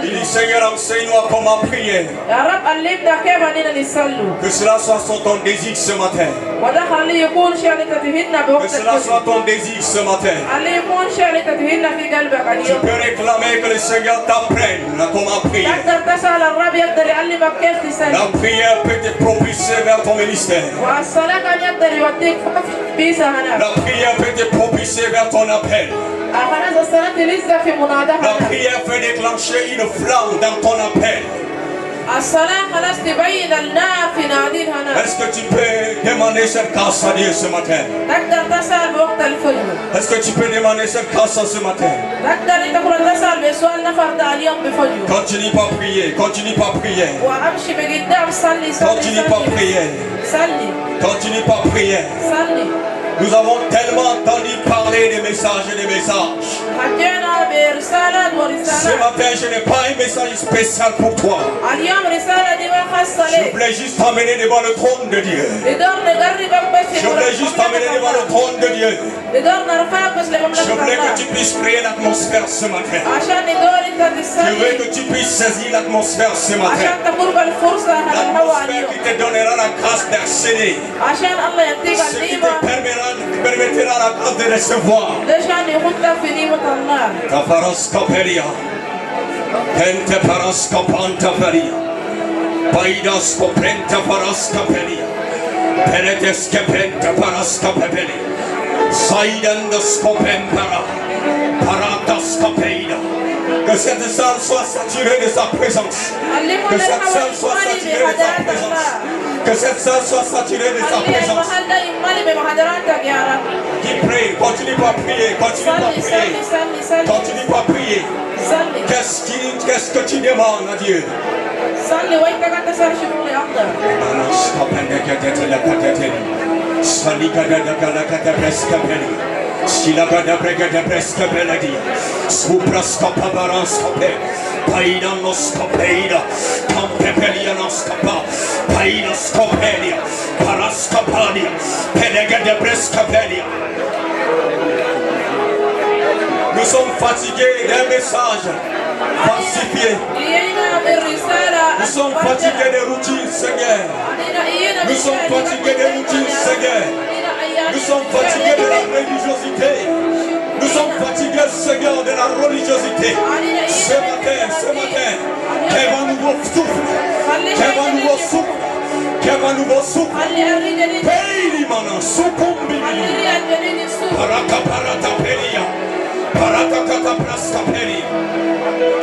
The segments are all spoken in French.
Il dit Seigneur, enseigne-moi comment prier. Que cela soit ton désir ce matin. Que cela soit ton désir ce matin. Tu peux réclamer que le Seigneur t'apprenne à comment prier. La prière peut te propulser vers ton ministère. La prière peut te propulser vers ton appel. La prière peut déclencher une flamme dans ton appel. Est-ce que tu peux demander cette grâce à Dieu ce matin? Est-ce que tu peux demander cette grâce ce matin? Continue pas à prier, continue pas à prier. Continue pas à prier. Continue pas à prier. Nous avons tellement entendu parler des messages et des messages. Ce matin, je n'ai pas un message spécial pour toi. Je voulais juste t'amener devant le trône de Dieu. Je voulais juste t'amener devant le trône de Dieu. Je voulais que tu puisses créer l'atmosphère ce matin. Je veux que tu puisses saisir l'atmosphère ce matin. L'atmosphère qui te donnera la grâce d'accéder. Ce qui te permettra la grâce de recevoir. Ta parascoperia. Pente parascopanta. Paidas copenta parascoperia. Peretescapenta parascopepeli. Saidandoscopempara. Paratascopeida. Que cette salle soit saturée de sa présence. Que cette salle soit saturée de sa présence. Que cette salle soit saturée de sa présence. Qui prie, continue pas à prier, continue pas à prier. Continue pas à prier. Qu'est-ce que tu demandes à Dieu? Silagada bregada preska beladia. Supraskapa baranskape. Paidanoskapeida. Pampepelianoskapa. Paidaskopelia. Paraskapalia. Pelegada preskapelia. Nous sommes fatigués d'un message falsifié. Nous sommes fatigués des routines, Seigneur. Nous sommes fatigués des routines, Seigneur. Nous sommes fatigués de la religiosité. Nous sommes fatigués, Seigneur, de la religiosité. Ce matin, qu'un nouveau souffle, qu'un nouveau souffle, qu'un nouveau souffle. Paye l'immanent, soukumbili. Paraka parata pelia. Paraka kata praska pelia.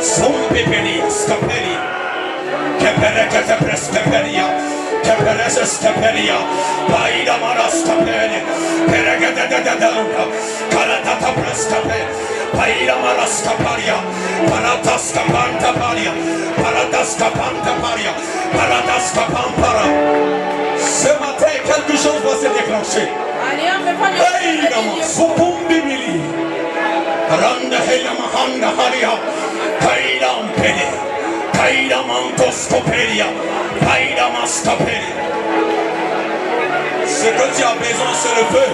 Sompe pelia, skapelia. Kepere kata praska pelia. Kepereses kepelia. Paida maras kepelia. Peregada da da da. Karatata praska pelia. Paida maras kepelia. Paratas kapanta palia. Paratas kapanta palia. Paratas kapampara. Ce matin, quelque chose va se déclencher. Paida maras. Sukumbili. Randa hela mahanda haria. Paida ampede. Paida mantoscopelia. Paida mascapelia. Ce que tu as besoin, c'est le feu.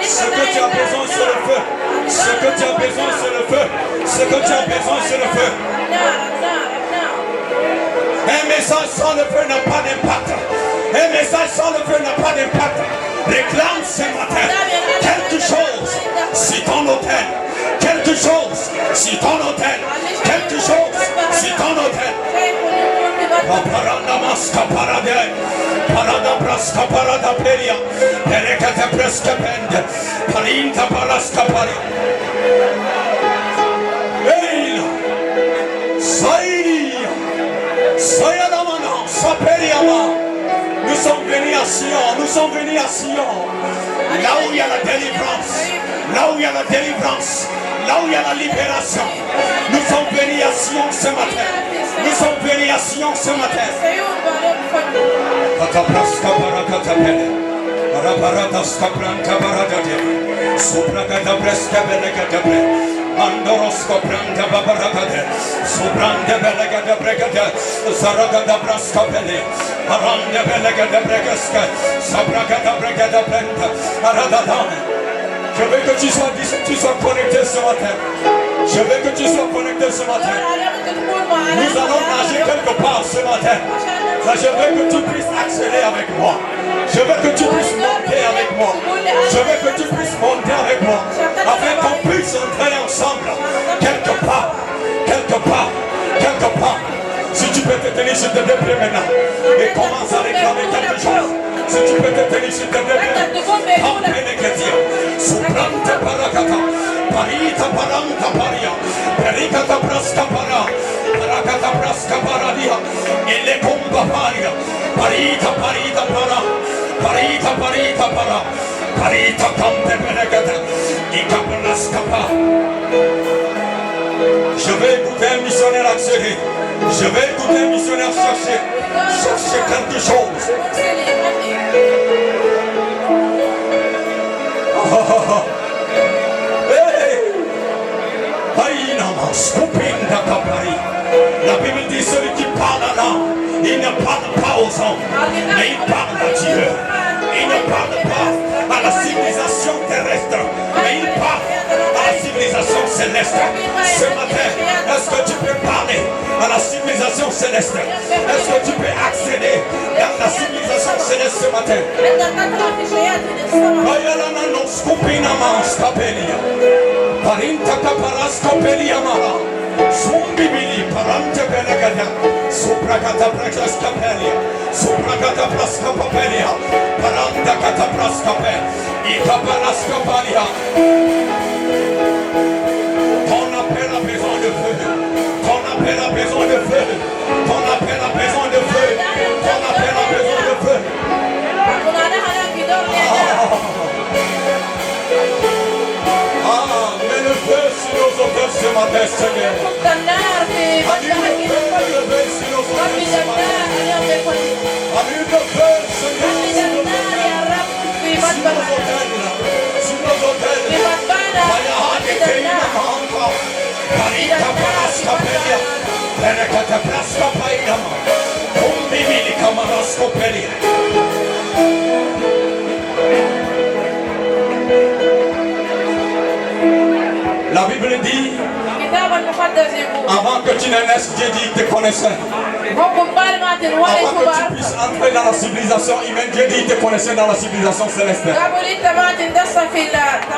Ce que tu as besoin, c'est le feu. Ce que tu as besoin, c'est le feu. Ce que tu as besoin, c'est le feu. Un message sans le feu n'a pas d'impact. Un message sans le feu n'a pas d'impact. Réclame ce matin quelque chose si ton hôtel. Quelque chose si ton hôtel. Quelque chose si ton hôtel. Parada maska parade. Parada braska parada peria. Perekate preska pende. Parinta paraska pari. Eila. Saïdi. Sayadamana. Saperiama. Nous sommes venus à Sion. Nous sommes venus à Sion. Là où il y a la délivrance. Là où il y a la délivrance. Là où il y a la libération. Nous sommes venus à Sion ce matin. Nous sommes venus à Sion ce matin. Katapraska barakatapele. Barabaratas kapranta baradade. Suprakata preska belegatabre. Andorosko pranta babarakade. Subrande belegade bregade. Zaragada braska bele. Arande belegade bregaska. Sabrakata bregade brenta. Aradadane. Je veux que tu sois connecté ce matin. Je veux que tu sois connecté ce matin. Nous allons nager quelque part ce matin. Là, je veux que tu puisses accélérer avec moi. Je veux que tu puisses monter avec moi. Je veux que tu puisses monter avec moi. Afin qu'on puisse entrer ensemble. Quelque part. Quelque part. Quelque part. Si tu peux te tenir sur tes deux pieds maintenant. Et commence à réclamer quelque chose. Si tu peux te tenir sur tes deux pieds. Ampeneketia. Suprante parakata. Parita paranta paria. Perikata praska para. Parakata praska paradia. Ele kumba paria. Parita parita para. Parita parita para. Parita kampe perekata. Ikapraska para. Je vais écouter un missionnaire accéder. Je vais écouter un missionnaire chercher quelque chose. La Bible dit celui qui parle à l'âme, il ne parle pas aux hommes, mais il parle à Dieu. Il ne parle pas à la civilisation terrestre, mais il parle à la civilisation céleste. Ce matin, est-ce que tu peux parler à la civilisation céleste? Est-ce que tu peux accéder à la civilisation céleste ce matin? Sumbibili parante belegada suprakata praskapelia suprakata praskapelia paranta kata praskape ita praskapelia. Ton appel a besoin de feu. Ton appel a besoin de feu. Ton appel a besoin de feu. Ton appel a besoin de feu. Mets le feu sur nos auteurs ce matin, Seigneur. Allume le feu sur nos auteurs ce matin. Allume le feu, Seigneur, sur nos auteurs. Sur nos auteurs. Mayahade Keina Mahanta. Parita Paraskapelia. Perekata Praskapaina. Umbibili Kamaraskopelia. La Bible dit, avant que tu ne naisses, Dieu dit qu'il te connaissait. Avant que tu puisses entrer dans la civilisation humaine, Dieu dit qu'il te connaissait dans la civilisation céleste.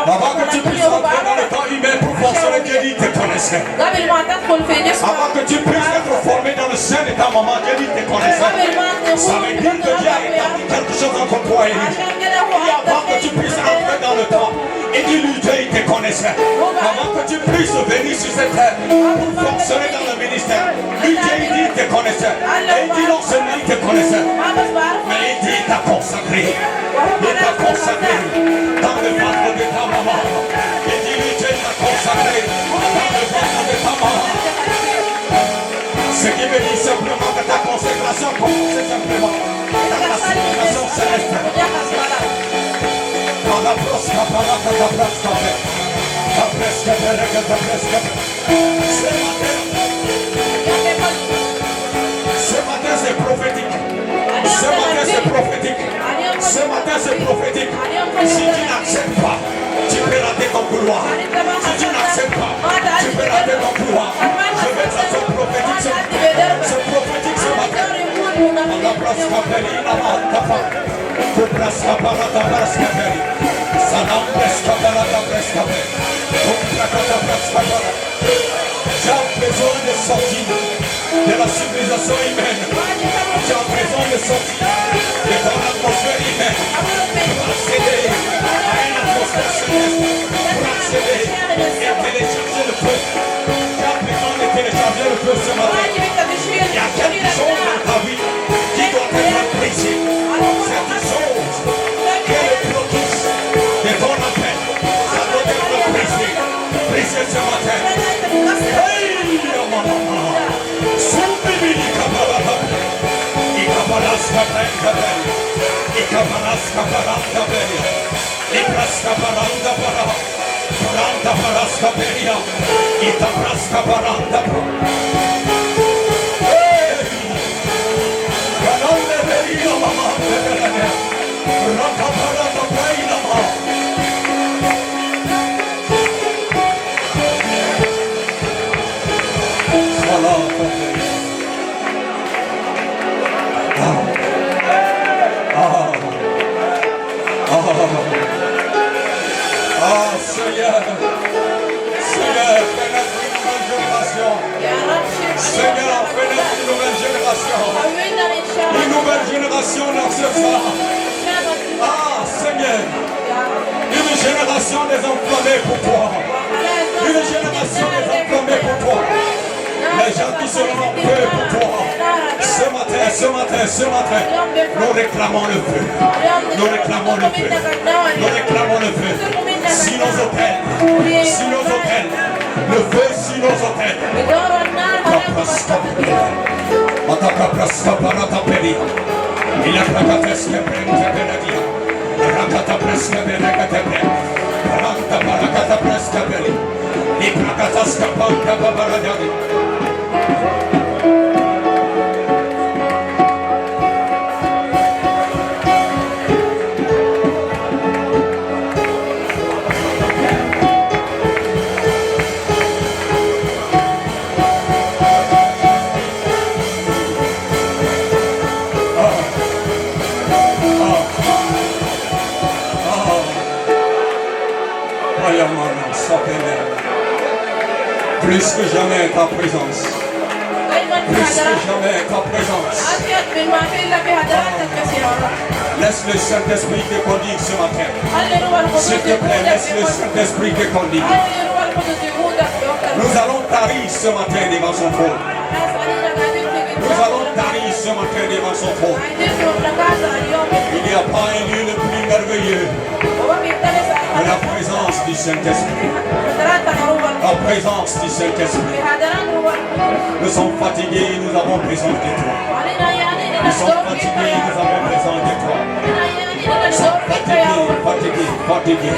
Avant que tu puisses entrer dans le temps humain pour fonctionner, Dieu dit qu'il te connaissait. Avant que tu puisses être formé dans le sein de ta maman, Dieu dit qu'il te connaissait. Ça veut dire que Dieu a établi quelque chose entre toi et lui. Et avant que tu puisses entrer dans le temps, et dis-lui, Dieu, il te connaissait. Avant que tu puisses venir sur cette terre pour fonctionner dans le ministère, lui, Dieu, il dit, il te connaissait. Et il dit non seulement il te connaissait, mais il dit, il t'a consacré. Il t'a consacré dans le ventre de ta maman. Et dis-lui, Dieu, il t'a consacré dans le ventre de ta maman. Ce qui veut dire simplement que ta consécration commence simplement dans la civilisation céleste. La prosca parata da prosca da presca perega da presca. Ce matin c'est prophétique. Ce matin c'est prophétique. Ce matin c'est prophétique. Si tu n'acceptes pas, tu peux rater ton couloir. Si tu n'acceptes pas, tu peux rater ton couloir. Je vais être son prophétique ce matin. C'est prophétique ce matin. La prosca perina manta. Tu presca parata presca perina. Sanam presca parata presca perina. J'ai besoin de sortir de la civilisation humaine. J'ai besoin de sortir de ton atmosphère humaine pour accéder à une atmosphère céleste, pour accéder et télécharger le feu. J'ai besoin de télécharger le feu ce matin. Il y a quelque chose dans ta vie qui doit être brisé. Cette chose qui est le blocus de ton appel, ça doit être brisé. Brisé ce matin. génération dans ce soir. Ah, Seigneur. Une génération des enflammés pour toi. Une génération des enflammés pour toi. Les gens qui seront en feu pour toi. Ce matin, nous réclamons le feu. Nous réclamons le feu. Nous réclamons le feu. Si nos hôtels, le feu sur nos hôtels. Il a prakatesque prente benadia. Rakata preske benekate pre. Ranta barakata preske beli. Ni prakataska panka babaradadi. Plus que jamais ta présence. Plus que jamais ta présence. Laisse le Saint-Esprit te conduire ce matin. S'il te plaît, laisse le Saint-Esprit te conduire. Nous allons tarir ce matin devant son trône. Nous allons tarir ce matin devant son trône. Il n'y a pas un lieu le plus merveilleux que la présence du Saint-Esprit. La présence du Saint-Esprit. Nous sommes fatigués, nous avons besoin de toi. Nous sommes fatigués, nous avons besoin de toi. Nous sommes fatigués.